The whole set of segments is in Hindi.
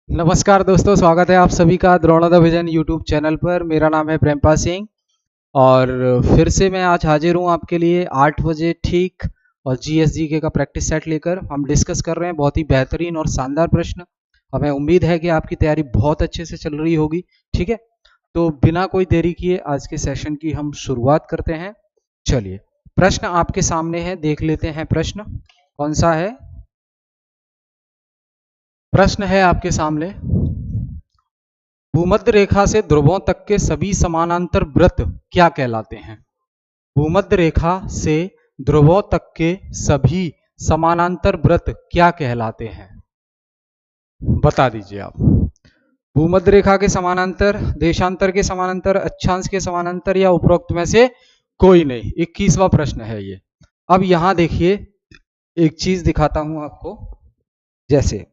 नमस्कार दोस्तों, स्वागत है आप सभी का द्रोणोदय विजन यूट्यूब चैनल पर। मेरा नाम है प्रेमपाल सिंह और फिर से मैं आज हाजिर हूँ आपके लिए 8 बजे ठीक। और जीएसजीके का प्रैक्टिस सेट लेकर हम डिस्कस कर रहे हैं बहुत ही बेहतरीन और शानदार प्रश्न। हमें उम्मीद है कि आपकी तैयारी बहुत अच्छे से चल रही होगी। ठीक है, तो बिना कोई देरी किए आज के सेशन की हम शुरुआत करते हैं। चलिए, प्रश्न आपके सामने है, देख लेते हैं प्रश्न कौन सा है। प्रश्न है आपके सामने, भूमध्य रेखा से ध्रुवों तक के सभी समानांतर वृत्त क्या कहलाते हैं? भूमध्य रेखा से ध्रुवों तक के सभी समानांतर वृत्त क्या कहलाते हैं? बता दीजिए आप। भूमध्य रेखा के समानांतर, देशांतर के समानांतर, अक्षांश के समानांतर या उपरोक्त में से कोई नहीं। 21वां प्रश्न है ये। अब यहां देखिए, एक चीज दिखाता हूं आपको। जैसे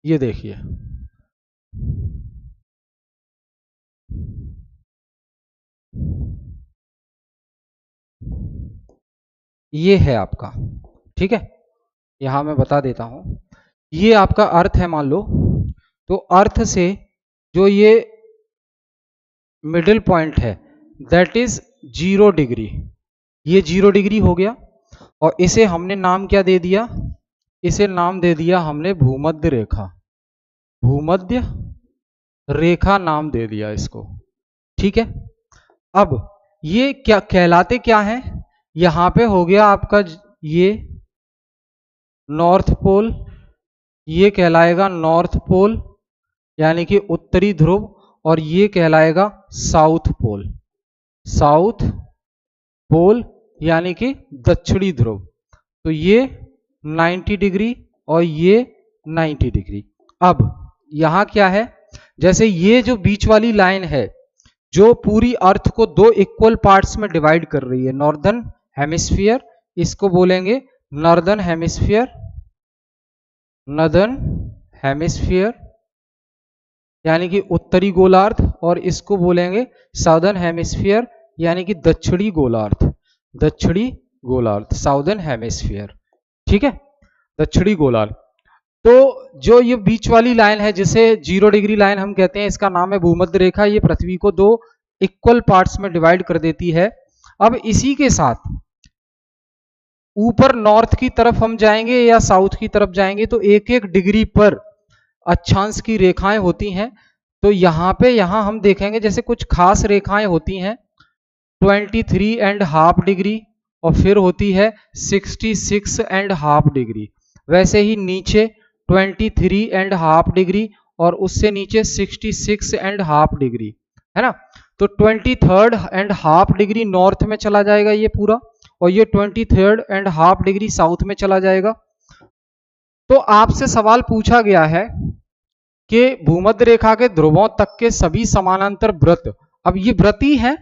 ये देखिए, ये है आपका। ठीक है, यहां मैं बता देता हूं। ये आपका अर्थ है, मान लो। तो अर्थ से जो ये मिडिल पॉइंट है दैट इज 0 डिग्री। ये 0 डिग्री हो गया और इसे हमने नाम क्या दे दिया? इसे नाम दे दिया हमने भूमध्य रेखा। भूमध्य रेखा नाम दे दिया इसको। ठीक है, अब ये क्या कहलाते क्या है? यहां पे हो गया आपका ये नॉर्थ पोल, ये कहलाएगा नॉर्थ पोल यानी कि उत्तरी ध्रुव, और ये कहलाएगा साउथ पोल। साउथ पोल यानी कि दक्षिणी ध्रुव। तो ये 90 डिग्री और ये 90 डिग्री। अब यहां क्या है, जैसे ये जो बीच वाली लाइन है जो पूरी अर्थ को दो इक्वल पार्ट्स में डिवाइड कर रही है, नॉर्दर्न हेमिस्फीयर, इसको बोलेंगे नॉर्दर्न हेमिस्फीयर, नॉर्दर्न हेमिस्फीयर यानी कि उत्तरी गोलार्ध, और इसको बोलेंगे साउदर्न हेमिस्फीयर यानी कि दक्षिणी गोलार्ध। दक्षिणी गोलार्ध, साउदर्न हेमिस्फीयर। ठीक है, दक्षिणी गोलार्ध। तो जो ये बीच वाली लाइन है जिसे 0 डिग्री लाइन हम कहते हैं, इसका नाम है भूमध्य रेखा। ये पृथ्वी को दो इक्वल पार्ट्स में डिवाइड कर देती है। अब इसी के साथ ऊपर नॉर्थ की तरफ हम जाएंगे या साउथ की तरफ जाएंगे तो एक एक डिग्री पर अक्षांश की रेखाएं होती हैं। तो यहां पे हम देखेंगे जैसे कुछ खास रेखाएं होती हैं 23.5 डिग्री, और फिर होती है 66.5 डिग्री। वैसे ही नीचे 23.5 डिग्री और उससे नीचे 66.5 डिग्री, है ना। तो 23.5 डिग्री नॉर्थ में चला जाएगा ये पूरा, और ये 23.5 डिग्री साउथ में चला जाएगा। तो आपसे सवाल पूछा गया है कि भूमध्य रेखा के ध्रुवों तक के सभी समानांतर वृत्त। अब ये वृत्त ही है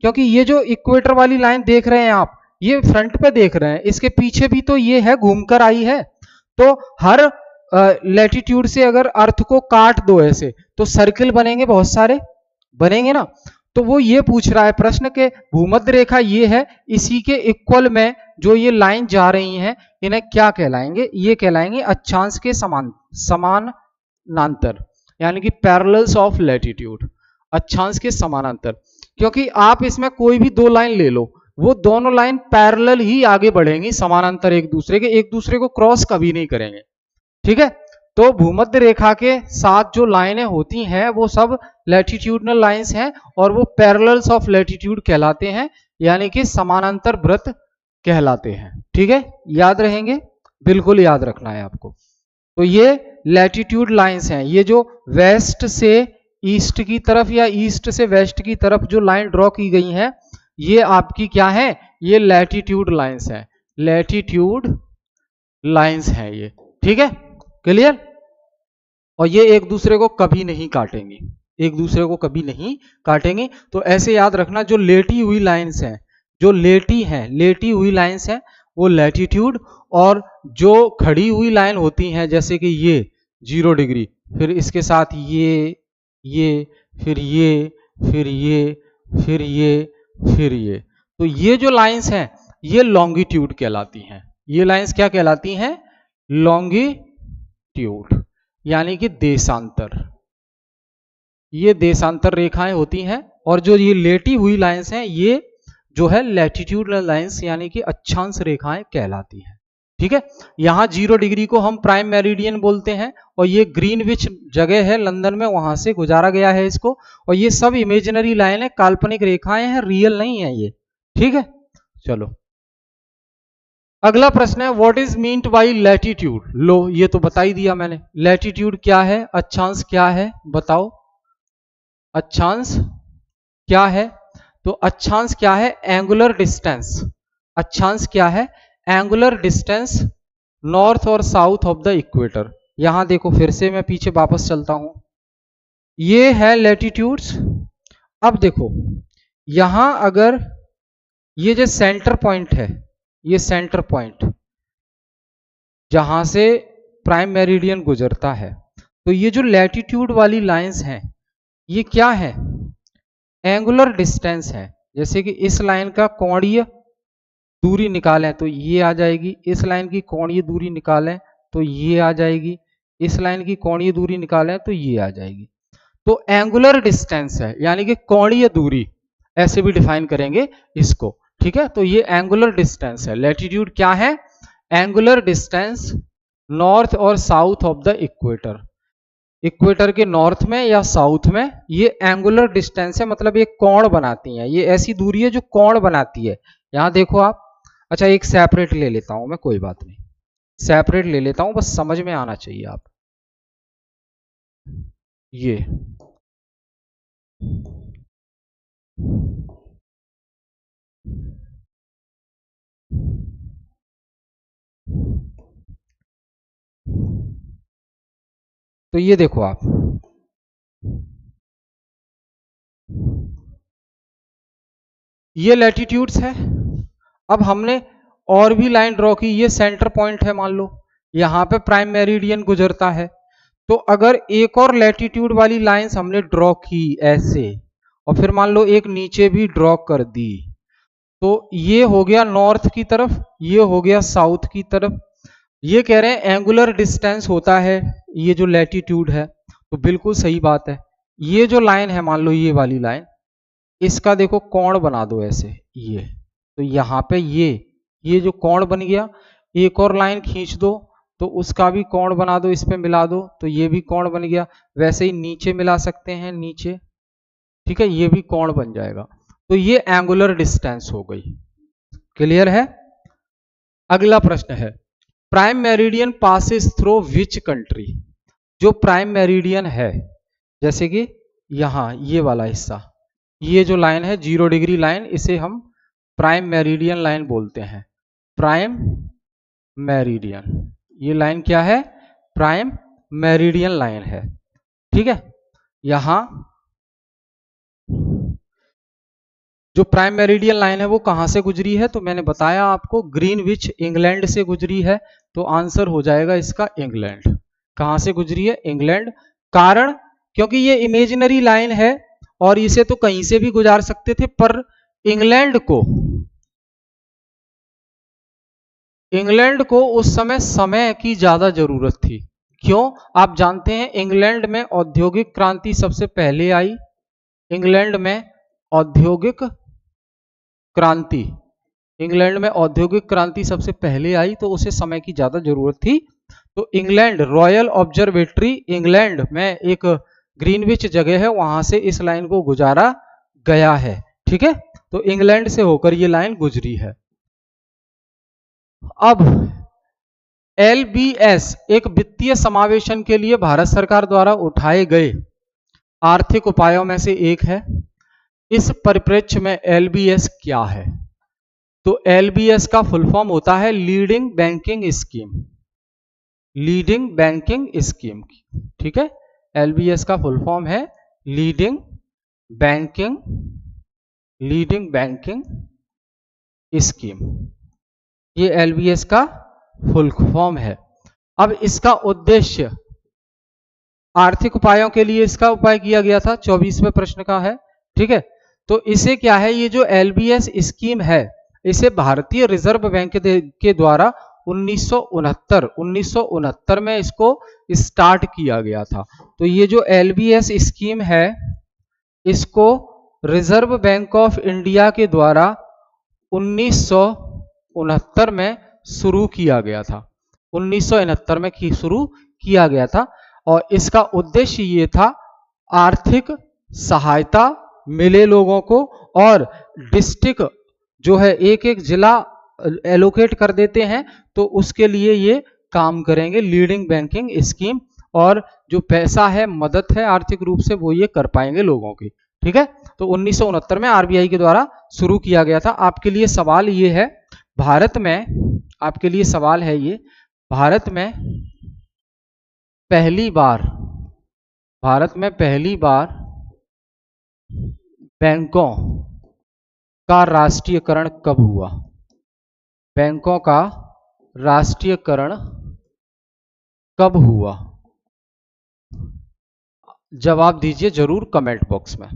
क्योंकि ये जो इक्वेटर वाली लाइन देख रहे हैं आप, ये फ्रंट पे देख रहे हैं, इसके पीछे भी तो ये है, घूमकर आई है। तो हर लैटिट्यूड से अगर अर्थ को काट दो ऐसे तो सर्किल बनेंगे, बहुत सारे बनेंगे ना। तो वो ये पूछ रहा है प्रश्न के भूमध्य रेखा ये है, इसी के इक्वल में जो ये लाइन जा रही हैं इन्हें क्या कहलाएंगे? ये कहलाएंगे अक्षांश के समानांतर यानी कि पैरेलल्स ऑफ लैटिट्यूड। अक्षांश के समानांतर, क्योंकि आप इसमें कोई भी दो लाइन ले लो, वो दोनों लाइन पैरेलल ही आगे बढ़ेंगी, समानांतर एक दूसरे को क्रॉस कभी नहीं करेंगे। ठीक है, तो भूमध्य रेखा के साथ जो लाइनें होती हैं वो सब लैटिट्यूडनल लाइंस हैं और वो पैरेलल्स ऑफ लैटिट्यूड कहलाते हैं, यानी कि समानांतर वृत्त कहलाते हैं। ठीक है, याद रहेंगे, बिल्कुल याद रखना है आपको। तो ये लैटिट्यूड लाइंस हैं, ये जो वेस्ट से ईस्ट की तरफ या ईस्ट से वेस्ट की तरफ जो लाइन ड्रॉ की गई है, ये आपकी क्या है? ये लैटिट्यूड लाइंस हैं, लैटिट्यूड लाइंस हैं ये। ठीक है, क्लियर। और ये एक दूसरे को कभी नहीं काटेंगी, एक दूसरे को कभी नहीं काटेंगी। तो ऐसे याद रखना, जो लेटी हुई लाइंस हैं, जो लेटी हुई लाइंस हैं वो लैटिट्यूड, और जो खड़ी हुई लाइन होती हैं जैसे कि ये 0 डिग्री, फिर इसके साथ ये, फिर ये, फिर ये, फिर ये, फिर ये, तो ये जो लाइंस हैं ये लॉन्गिट्यूड कहलाती हैं। ये लाइंस क्या कहलाती हैं? लॉन्गिट्यूड, यानी कि देशांतर। ये देशांतर रेखाएं होती हैं, और जो ये लेटी हुई लाइंस हैं ये जो है लैटिट्यूडनल लाइंस यानी कि अक्षांश रेखाएं कहलाती हैं। ठीक है, यहां 0 डिग्री को हम प्राइम मेरिडियन बोलते हैं, और ये ग्रीनविच जगह है लंदन में, वहां से गुजारा गया है इसको। और ये सब इमेजिनरी लाइन है, काल्पनिक रेखाएं हैं, रियल नहीं है ये। ठीक है, चलो अगला प्रश्न है, what is meant by latitude. लो ये तो बता ही दिया मैंने, लैटिट्यूड क्या है, अक्षांश क्या है, बताओ अक्षांश क्या है। तो अक्षांश क्या है? Angular distance. अक्षांश क्या है? एंगुलर डिस्टेंस नॉर्थ और साउथ ऑफ द इक्वेटर। यहां देखो फिर से मैं पीछे वापस चलता हूं, ये है लैटिट्यूड्स। अब देखो यहां अगर ये जो सेंटर पॉइंट है, ये सेंटर पॉइंट जहां से प्राइम मेरिडियन गुजरता है, तो ये जो लैटिट्यूड वाली लाइंस हैं ये क्या है? एंगुलर डिस्टेंस है। जैसे कि इस लाइन का कोणीय दूरी निकालें तो ये आ जाएगी, इस लाइन की कोणीय दूरी निकालें तो ये आ जाएगी, इस लाइन की कोणीय दूरी निकालें तो ये आ जाएगी। तो एंगुलर डिस्टेंस है, यानी कि कोणीय दूरी, ऐसे भी डिफाइन करेंगे इसको। ठीक है, तो ये एंगुलर डिस्टेंस है। लैटिट्यूड क्या है? एंगुलर डिस्टेंस नॉर्थ और south of the equator. Equator के नॉर्थ में या साउथ में ये एंगुलर डिस्टेंस है, मतलब ये कोण बनाती है, ये ऐसी दूरी है जो कोण बनाती है। यहां देखो आप, अच्छा एक सेपरेट ले लेता हूं मैं, कोई बात नहीं, सेपरेट ले लेता हूं, बस समझ में आना चाहिए आप। ये तो ये देखो आप, ये लैटिट्यूड्स है। अब हमने और भी लाइन ड्रॉ की, ये सेंटर पॉइंट है, मान लो यहां पे प्राइम मेरिडियन गुजरता है। तो अगर एक और लैटिट्यूड वाली लाइंस हमने ड्रॉ की ऐसे, और फिर मान लो एक नीचे भी ड्रॉ कर दी, तो ये हो गया नॉर्थ की तरफ, ये हो गया साउथ की तरफ। ये कह रहे हैं एंगुलर डिस्टेंस होता है ये जो लैटिट्यूड है, तो बिल्कुल सही बात है। ये जो लाइन है, मान लो ये वाली लाइन, इसका देखो कोण बना दो ऐसे, ये तो यहाँ पे ये जो कोण बन गया, एक और लाइन खींच दो तो उसका भी कोण बना दो, इस पे मिला दो तो ये भी कोण बन गया। वैसे ही नीचे मिला सकते हैं, नीचे, ठीक है, ये भी कोण बन जाएगा। तो ये एंगुलर डिस्टेंस हो गई। क्लियर है? अगला प्रश्न है, prime meridian passes through which country. जो प्राइम मेरिडियन है, जैसे कि यहां ये वाला हिस्सा, ये जो लाइन है 0 डिग्री लाइन, इसे हम प्राइम मेरिडियन लाइन बोलते हैं। प्राइम मेरिडियन, ये लाइन क्या है? प्राइम मेरिडियन लाइन है। ठीक है, यहां जो प्राइम मेरिडियन लाइन है वो कहां से गुजरी है? तो मैंने बताया आपको, ग्रीनविच इंग्लैंड से गुजरी है। तो आंसर हो जाएगा इसका इंग्लैंड। कहां से गुजरी है? इंग्लैंड। कारण, क्योंकि ये इमेजिनरी लाइन है और इसे तो कहीं से भी गुजार सकते थे, पर इंग्लैंड को उस समय की ज्यादा जरूरत थी। क्यों? आप जानते हैं इंग्लैंड में औद्योगिक क्रांति सबसे पहले आई। इंग्लैंड में औद्योगिक क्रांति, इंग्लैंड में औद्योगिक क्रांति सबसे पहले आई, तो उसे समय की ज्यादा जरूरत थी। तो इंग्लैंड, रॉयल ऑब्जर्वेटरी इंग्लैंड में एक ग्रीनविच जगह है, वहां से इस लाइन को गुजारा गया है। ठीक है, तो इंग्लैंड से होकर ये लाइन गुजरी है। अब एलबीएस एक वित्तीय समावेशन के लिए भारत सरकार द्वारा उठाए गए आर्थिक उपायों में से एक है। इस परिप्रेक्ष्य में एलबीएस क्या है? तो एलबीएस का फुल फॉर्म होता है leading banking scheme. Leading banking scheme. ठीक है, एलबीएस का फुल फॉर्म है लीडिंग बैंकिंग स्कीम। ये एलबीएस का फुल फॉर्म है। अब इसका उद्देश्य, आर्थिक उपायों के लिए इसका उपाय किया गया था, 24वें प्रश्न का है। ठीक है, तो इसे क्या है, ये जो LBS स्कीम है इसे भारतीय रिजर्व बैंक के द्वारा 1969 में इसको स्टार्ट किया गया था। तो ये जो LBS स्कीम है इसको रिजर्व बैंक ऑफ इंडिया के द्वारा 1969 में शुरू किया गया था। 1969 में शुरू किया गया था और इसका उद्देश्य ये था आर्थिक सहायता मिले लोगों को, और डिस्ट्रिक्ट जो है एक एक जिला एलोकेट कर देते हैं तो उसके लिए ये काम करेंगे, लीडिंग बैंकिंग स्कीम, और जो पैसा है मदद है आर्थिक रूप से वो ये कर पाएंगे लोगों की। ठीक है, तो 1969 में RBI के द्वारा शुरू किया गया था। आपके लिए सवाल ये है, भारत में, आपके लिए सवाल है ये, भारत में पहली बार बैंकों का राष्ट्रीयकरण कब हुआ? बैंकों का राष्ट्रीयकरण कब हुआ? जवाब दीजिए जरूर कमेंट बॉक्स में।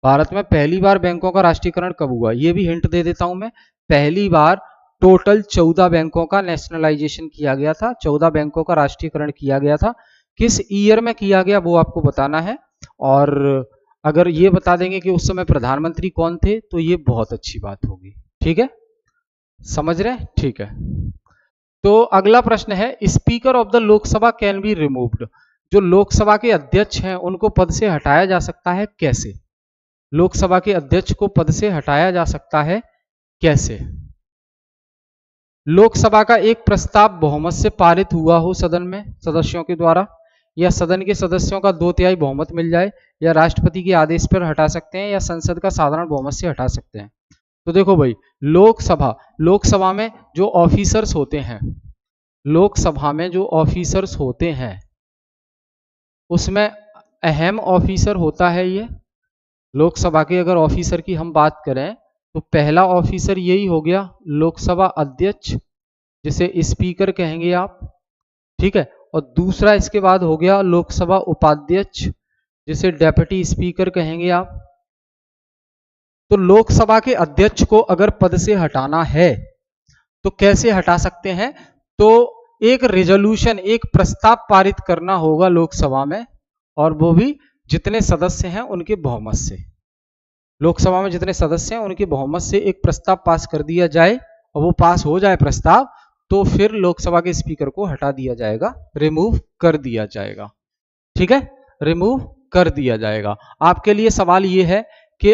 भारत में पहली बार बैंकों का राष्ट्रीयकरण कब हुआ? ये भी हिंट दे देता हूं मैं। पहली बार टोटल 14 बैंकों का नेशनलाइजेशन किया गया था, 14 बैंकों का राष्ट्रीयकरण किया गया था। किस ईयर में किया गया वो आपको बताना है, और अगर ये बता देंगे कि उस समय प्रधानमंत्री कौन थे तो ये बहुत अच्छी बात होगी। ठीक है, समझ रहे हैं? ठीक है, तो अगला प्रश्न है, speaker of the Lok Sabha can be removed. जो लोकसभा के अध्यक्ष हैं उनको पद से हटाया जा सकता है कैसे? लोकसभा के अध्यक्ष को पद से हटाया जा सकता है कैसे? लोकसभा का एक प्रस्ताव बहुमत से पारित हुआ हो सदन में सदस्यों के द्वारा, या सदन के सदस्यों का 2/3 बहुमत मिल जाए, या राष्ट्रपति के आदेश पर हटा सकते हैं, या संसद का साधारण बहुमत से हटा सकते हैं। तो देखो भाई, लोकसभा में जो ऑफिसर्स होते हैं, लोकसभा में जो ऑफिसर्स होते हैं उसमें अहम ऑफिसर होता है ये। लोकसभा के अगर ऑफिसर की हम बात करें तो पहला ऑफिसर यही हो गया लोकसभा अध्यक्ष, जिसे स्पीकर कहेंगे आप। ठीक है, और दूसरा इसके बाद हो गया लोकसभा उपाध्यक्ष, जिसे डेप्यूटी स्पीकर कहेंगे आप। तो लोकसभा के अध्यक्ष को अगर पद से हटाना है तो कैसे हटा सकते हैं? तो एक रिजोल्यूशन, एक प्रस्ताव पारित करना होगा लोकसभा में, और वो भी जितने सदस्य हैं उनके बहुमत से। लोकसभा में जितने सदस्य हैं उनके बहुमत से एक प्रस्ताव पास कर दिया जाए, और वो पास हो जाए प्रस्ताव, तो फिर लोकसभा के स्पीकर को हटा दिया जाएगा, रिमूव कर दिया जाएगा। ठीक है, रिमूव कर दिया जाएगा। आपके लिए सवाल ये है कि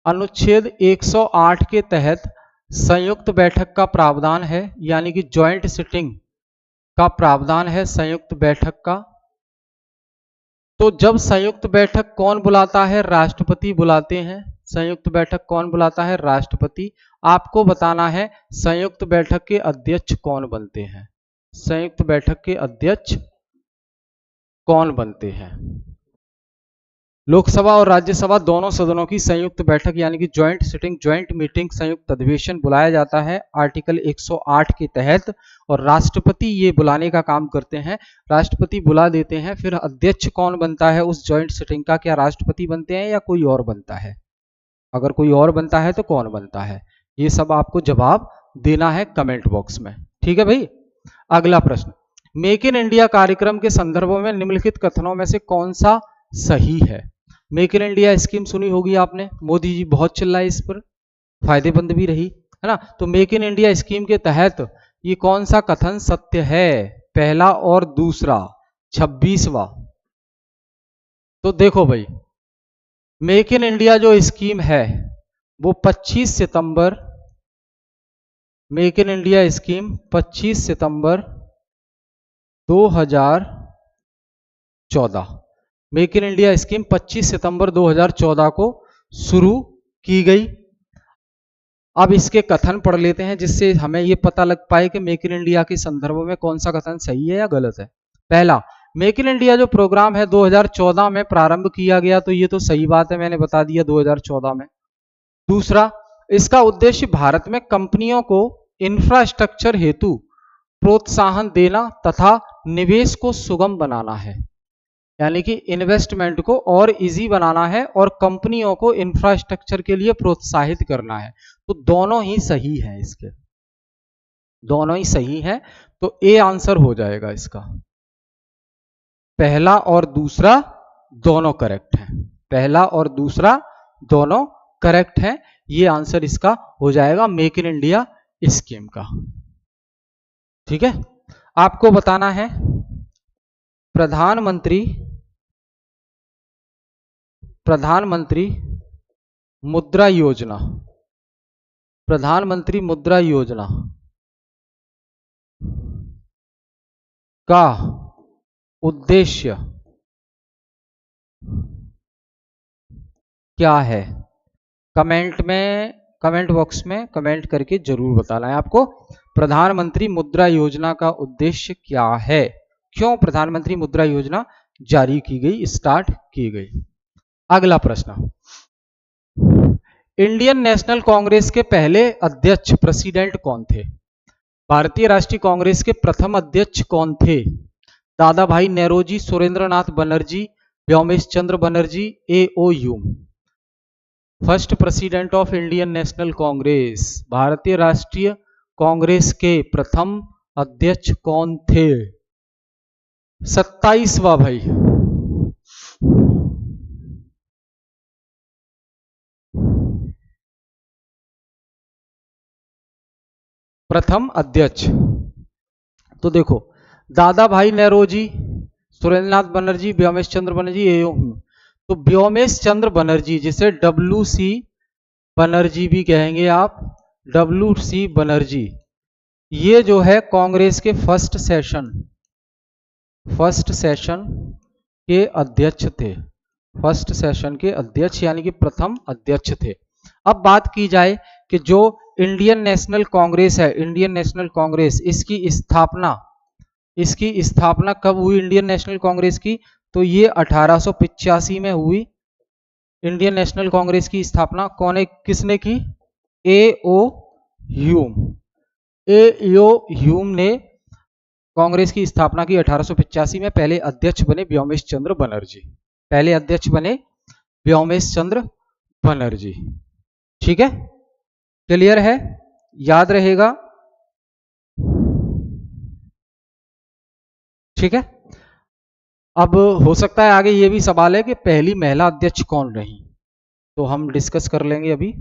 अनुच्छेद 108 के तहत संयुक्त बैठक का प्रावधान है, यानी कि ज्वाइंट सिटिंग का प्रावधान है संयुक्त बैठक का। तो जब संयुक्त बैठक कौन बुलाता है? राष्ट्रपति बुलाते हैं। संयुक्त बैठक कौन बुलाता है? राष्ट्रपति। आपको बताना है संयुक्त बैठक के अध्यक्ष कौन बनते हैं। संयुक्त बैठक के अध्यक्ष कौन बनते हैं? लोकसभा और राज्यसभा दोनों सदनों की संयुक्त बैठक यानी कि ज्वाइंट सिटिंग, ज्वाइंट मीटिंग, संयुक्त अधिवेशन बुलाया जाता है आर्टिकल 108 के तहत, और राष्ट्रपति ये बुलाने का काम करते हैं। राष्ट्रपति बुला देते हैं। फिर अध्यक्ष कौन बनता है उस ज्वाइंट सिटिंग का? क्या राष्ट्रपति बनते हैं या कोई और बनता है? अगर कोई और बनता है तो कौन बनता है? ये सब आपको जवाब देना है कमेंट बॉक्स में। ठीक है भाई। अगला प्रश्न, मेक इन इंडिया कार्यक्रम के संदर्भ में निम्नलिखित कथनों में से कौन सा सही है? मेक इन इंडिया स्कीम सुनी होगी आपने, मोदी जी बहुत चिल्लाए इस पर, फायदेमंद भी रही, है ना। तो मेक इन इंडिया स्कीम के तहत ये कौन सा कथन सत्य है? पहला और दूसरा, 26वां। तो देखो भाई, मेक इन इंडिया जो स्कीम है वो 25 सितंबर, मेक इन इंडिया स्कीम 25 सितंबर 2014, मेक इन इंडिया स्कीम 25 सितंबर 2014 को शुरू की गई। अब इसके कथन पढ़ लेते हैं जिससे हमें यह पता लग पाए कि मेक इन इंडिया के संदर्भ में कौन सा कथन सही है या गलत है। पहला, मेक इन इंडिया जो प्रोग्राम है 2014 में प्रारंभ किया गया, तो ये तो सही बात है, मैंने बता दिया 2014 में। दूसरा, इसका उद्देश्य भारत में कंपनियों को इंफ्रास्ट्रक्चर हेतु प्रोत्साहन देना तथा निवेश को सुगम बनाना है। यानी कि इन्वेस्टमेंट को और इजी बनाना है और कंपनियों को इंफ्रास्ट्रक्चर के लिए प्रोत्साहित करना है। तो दोनों ही सही है, इसके दोनों ही सही है। तो ए आंसर हो जाएगा इसका। पहला और दूसरा दोनों करेक्ट है, पहला और दूसरा दोनों करेक्ट है। ये आंसर इसका हो जाएगा मेक इन इंडिया स्कीम का। ठीक है, आपको बताना है प्रधानमंत्री मुद्रा योजना, प्रधानमंत्री मुद्रा योजना का उद्देश्य क्या है? कमेंट बॉक्स में कमेंट करके जरूर बताना है आपको। प्रधानमंत्री मुद्रा योजना का उद्देश्य क्या है? क्यों प्रधानमंत्री मुद्रा योजना जारी की गई, स्टार्ट की गई? अगला प्रश्न, इंडियन नेशनल कांग्रेस के पहले अध्यक्ष प्रेसिडेंट कौन थे? भारतीय राष्ट्रीय कांग्रेस के प्रथम अध्यक्ष कौन थे? Dadabhai Naoroji, Surendranath Banerjee, Womesh Chandra Banerjee, A O. Hume. First president of Indian National Congress, Bharatiya Rashtriya Congress के प्रथम अध्यक्ष कौन थे? 27वां भाई, प्रथम अध्यक्ष। तो देखो, दादा भाई नेरोजी, सुरेंद्रनाथ बनर्जी, व्योमेश चंद्र बनर्जी, तो व्योमेश चंद्र बनर्जी, जिसे WC बनर्जी भी कहेंगे आप, WC बनर्जी, ये जो है कांग्रेस के फर्स्ट सेशन के अध्यक्ष थे, फर्स्ट सेशन के अध्यक्ष यानी कि प्रथम अध्यक्ष थे। अब बात की जाए कि जो इंडियन नेशनल कांग्रेस है, इंडियन नेशनल कांग्रेस, इसकी स्थापना कब हुई इंडियन नेशनल कांग्रेस की? तो ये 1885 में हुई। इंडियन नेशनल कांग्रेस की स्थापना किसने की? ए.ओ. ह्यूम ने कांग्रेस की स्थापना की 1885 में। पहले अध्यक्ष बने व्योमेश चंद्र बनर्जी, ठीक है, क्लियर है, याद रहेगा, ठीक है। अब हो सकता है आगे ये भी सवाल है कि पहली महिला अध्यक्ष कौन रही, तो हम डिस्कस कर लेंगे अभी।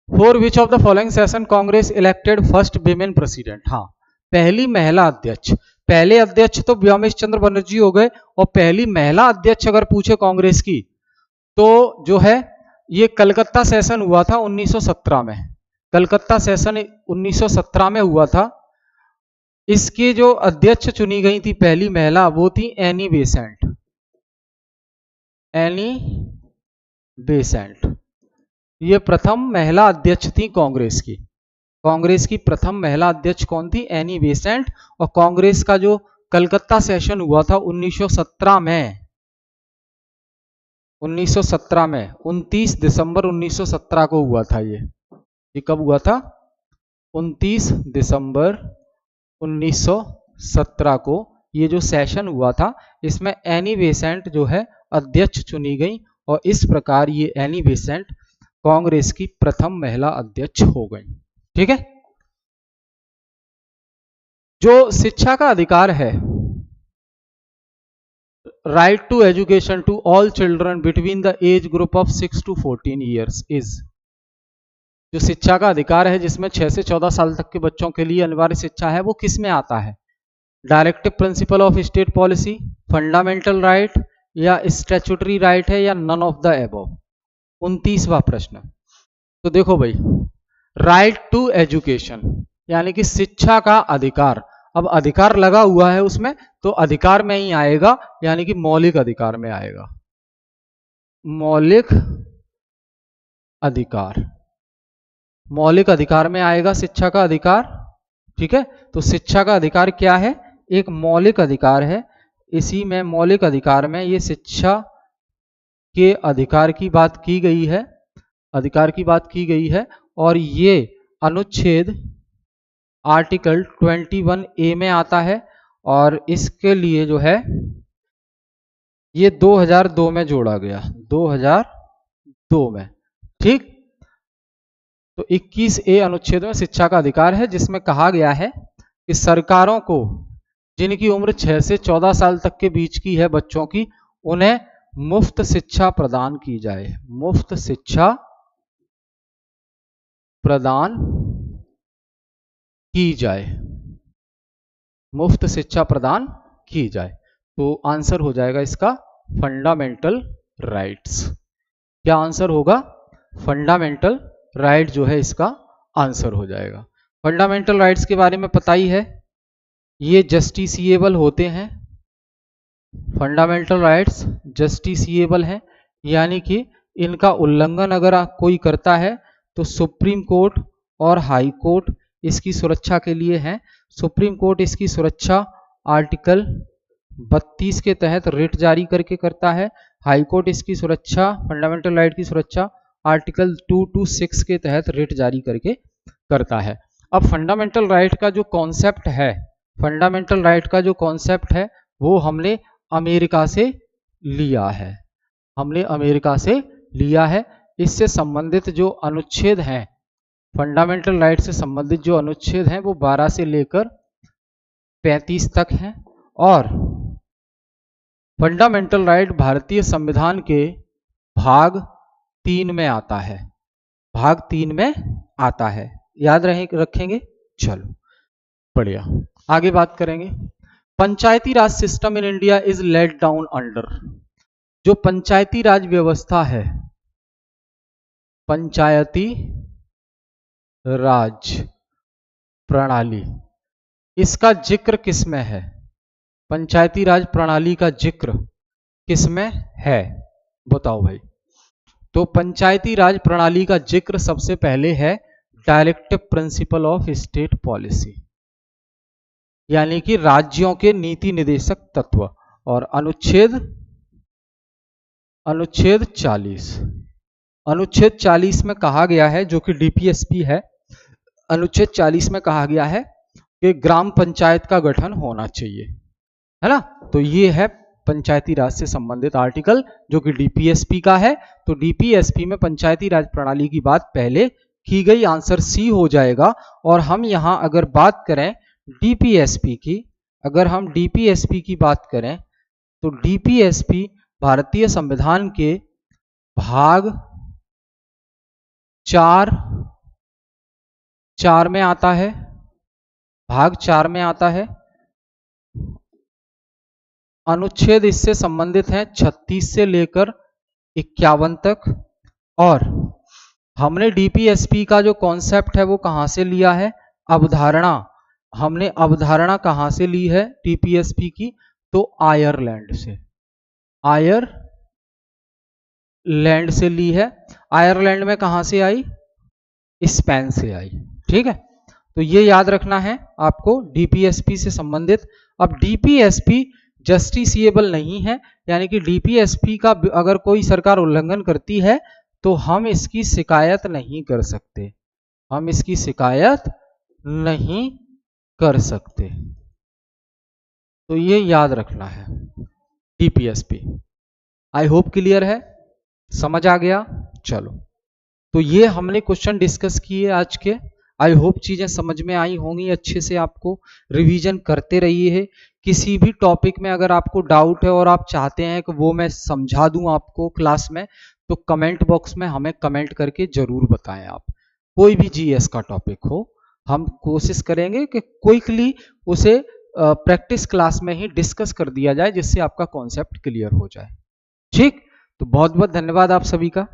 For which of the following session Congress elected first women president? हाँ, पहली महिला अध्यक्ष, पहले अध्यक्ष तो व्योमेश चंद्र बनर्जी हो गए, और पहली महिला अध्यक्ष अगर पूछे कांग्रेस की तो जो है ये कलकत्ता सेशन हुआ था 1917 में, कलकत्ता सेशन 1917 में हुआ था। इसकी जो अध्यक्ष चुनी गई थी पहली महिला, वो थी एनी बेसेंट। ये प्रथम महिला अध्यक्ष थी कांग्रेस की प्रथम महिला अध्यक्ष कौन थी? Annie Besant. और कांग्रेस का जो कलकत्ता सेशन हुआ था 1917 में, 29 दिसंबर 1917 को हुआ था। ये कब हुआ था? 29 दिसंबर 1917 को ये जो सेशन हुआ था, इसमें एनी बेसेंट जो है अध्यक्ष चुनी गई, और इस प्रकार ये एनी बेसेंट कांग्रेस की प्रथम महिला अध्यक्ष हो गई। ठीक है, जो शिक्षा का अधिकार है, right to education to all children between the age group of 6 to 14 years is, जो शिक्षा का अधिकार है जिसमें 6 से 14 साल तक के बच्चों के लिए अनिवार्य शिक्षा है, वो किस में आता है? Directive principle of state policy, fundamental right, या स्टैट्यूटरी राइट है, या नन ऑफ द एबव? 29वां प्रश्न। तो देखो भाई, राइट टू एजुकेशन यानी कि शिक्षा का अधिकार, अब अधिकार लगा हुआ है उसमें, तो अधिकार में ही आएगा, यानी कि मौलिक अधिकार में आएगा, मौलिक अधिकार में आएगा शिक्षा का अधिकार। ठीक है, तो शिक्षा का अधिकार क्या है? एक मौलिक अधिकार है। इसी में मौलिक अधिकार में ये शिक्षा के अधिकार की बात की गई है, और ये अनुच्छेद आर्टिकल 21A में आता है, और इसके लिए जो है ये 2002 में जोड़ा गया, 2002 में। ठीक, तो 21A अनुच्छेद में शिक्षा का अधिकार है, जिसमें कहा गया है कि सरकारों को जिनकी उम्र 6 से 14 साल तक के बीच की है बच्चों की, उन्हें मुफ्त शिक्षा प्रदान की जाए, मुफ्त शिक्षा प्रदान की जाए, मुफ्त शिक्षा प्रदान की जाए। तो आंसर हो जाएगा इसका फंडामेंटल राइट्स। क्या आंसर होगा? फंडामेंटल राइट जो है इसका आंसर हो जाएगा। फंडामेंटल राइट्स के बारे में पता ही है, ये जस्टिसिएबल होते हैं। फंडामेंटल राइट्स जस्टिसिएबल हैं, यानी कि इनका उल्लंघन अगर कोई करता है तो सुप्रीम कोर्ट और हाई कोर्ट इसकी सुरक्षा के लिए हैं। सुप्रीम कोर्ट इसकी सुरक्षा आर्टिकल 32 के तहत रिट जारी करके करता है। हाई कोर्ट इसकी सुरक्षा, फंडामेंटल राइट की सुरक्षा आर्टिकल 226 के तहत रिट जारी करके करता है। अब फंडामेंटल राइट का जो कॉन्सेप्ट है, फंडामेंटल राइट का जो कॉन्सेप्ट है वो हमने अमेरिका से लिया है, हमने अमेरिका से लिया है। इससे संबंधित जो अनुच्छेद हैं, फंडामेंटल राइट से संबंधित जो अनुच्छेद हैं वो 12 से लेकर 35 तक हैं। और फंडामेंटल राइट भारतीय संविधान के भाग 3 में आता है, भाग 3 में आता है, याद रखेंगे। चलो बढ़िया, आगे बात करेंगे। Panchayati Raj system in India is laid down under, जो पंचायती राज व्यवस्था है, पंचायती राज प्रणाली, इसका जिक्र किसमें है? पंचायती राज प्रणाली का जिक्र किसमें है? बताओ भाई। तो पंचायती राज प्रणाली का जिक्र सबसे पहले है directive principle of state policy, यानी कि राज्यों के नीति निर्देशक तत्व। और अनुच्छेद 40, अनुच्छेद 40 में कहा गया है, जो कि डीपीएसपी है, अनुच्छेद 40 में कहा गया है कि ग्राम पंचायत का गठन होना चाहिए, है ना। तो ये है पंचायती राज से संबंधित आर्टिकल, जो कि डीपीएसपी का है। तो डीपीएसपी में पंचायती राज प्रणाली की बात पहले की गई, आंसर सी हो जाएगा। और हम यहां अगर बात करें डीपीएसपी की, अगर हम डीपीएसपी की बात करें तो डीपीएसपी भारतीय संविधान के भाग 4 में आता है, भाग 4 में आता है। अनुच्छेद इससे संबंधित हैं 36 से लेकर 51 तक। और हमने डीपीएसपी का जो कॉन्सेप्ट है वो कहां से लिया है? अवधारणा, हमने अवधारणा कहां से ली है डीपीएसपी की? तो आयरलैंड से, आयरलैंड से ली है। आयरलैंड में कहां से आई? स्पेन से आई। ठीक है, तो ये याद रखना है आपको डीपीएसपी से संबंधित। अब डीपीएसपी जस्टिसिएबल नहीं है, यानी कि डीपीएसपी का अगर कोई सरकार उल्लंघन करती है तो हम इसकी शिकायत नहीं कर सकते, हम इसकी शिकायत नहीं कर सकते। तो ये याद रखना है डीपीएसपी। आई होप क्लियर है, समझ आ गया। चलो, तो ये हमने क्वेश्चन डिस्कस किए आज के। आई होप चीजें समझ में आई होंगी अच्छे से, आपको रिवीजन करते रहिए। किसी भी टॉपिक में अगर आपको डाउट है और आप चाहते हैं कि वो मैं समझा दूं आपको क्लास में, तो कमेंट बॉक्स में हमें कमेंट करके जरूर बताएं। आप कोई भी जीएस का टॉपिक हो, हम कोशिश करेंगे कि क्विकली उसे प्रैक्टिस क्लास में ही डिस्कस कर दिया जाए, जिससे आपका कॉन्सेप्ट क्लियर हो जाए। ठीक, तो बहुत बहुत धन्यवाद आप सभी का।